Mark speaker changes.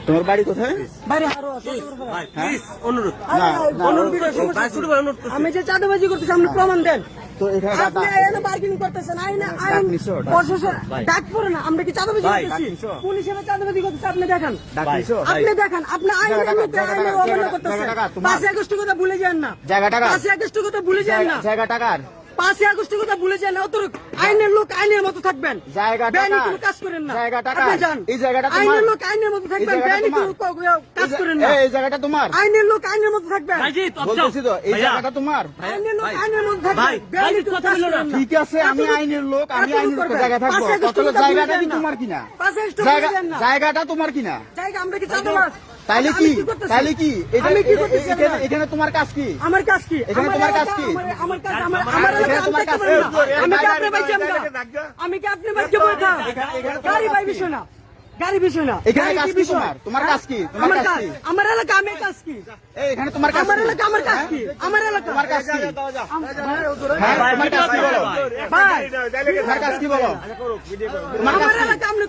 Speaker 1: তোমার বাড়ি কোথায়?
Speaker 2: আমি যে চাঁদাবাজি করতেছি আপনি প্রমাণ দেন।
Speaker 1: তো এখানে
Speaker 2: আপনি এনে বার্গেনিং করতেছেন, আইন প্রশাসন ডাক পড়ে না। আমরা কি চাঁদাবাজি করতেছি? পুলিশ এনে চাঁদাবাজি করতেছে, আপনি দেখেন, আপনি দেখেন, আপনি আইনের অবহেলা করতেছেন। 5 আগস্টের কথা ভুলে যান না, 5 আগস্টের কথা ভুলে যান না,
Speaker 1: জায়গা টাকার
Speaker 2: 5 আগস্টের কথা ভুলে যান না। অত আইনের লোক আইনের মতো থাকবেন, বেআইনি কোনো কাজ করেন না। আপনি যান,
Speaker 1: এই জায়গাটা
Speaker 2: আইনের লোক আইনের মতো থাকবেন, বেআইনি কোনো কাজ করেন না।
Speaker 1: এই জায়গাটা তোমার,
Speaker 2: আইনের লোক আইনের মতো থাকবেন।
Speaker 1: বলতেছি তো এই জায়গাটা তোমার।
Speaker 2: আইনের লোক আইনের মতো থাকবেন, বেআইনি কোনো কাজ করেন না।
Speaker 1: ঠিক আছে, আমি আইনের লোক, আমি আইনের জায়গায় থাকবো। তাহলে জায়গাটা কি তোমার কিনা?
Speaker 2: 5 আগস্ট ভুলে যান না।
Speaker 1: জায়গাটা তোমার কিনা?
Speaker 2: জায়গা আমরা কি চাঁদাবাজ?
Speaker 1: তাইলে কি? তাইলে কি?
Speaker 2: আমি কি করতেছি?
Speaker 1: এখানে তোমার কাজ কি?
Speaker 2: আমার কাজ কি?
Speaker 1: এখানে তোমার কাজ কি?
Speaker 2: আমার কাজ আমার এলাকায় তোমার কাজ কি? আমি কি আপনি ভাই জামগা? আমি কি আপনি ভাই কে বলতা? গাড়ি ভাই বিষয় না, গাড়ি বিষয় না।
Speaker 1: এখানে কাজ কি তোমার? তোমার কাজ কি? তোমার কাজ কি?
Speaker 2: আমার এলাকা আমি কাজ কি?
Speaker 1: এই এখানে তোমার কাজ
Speaker 2: আমার
Speaker 1: কি?
Speaker 2: এলাকা আমার কাজ কি? আমার এলাকা
Speaker 1: তোমার কাজ কি? হ্যাঁ, তোমার কাজ কি বলো?
Speaker 2: ভাই
Speaker 1: তোমার কাজ কি বলো?
Speaker 2: আমার এলাকা আপনি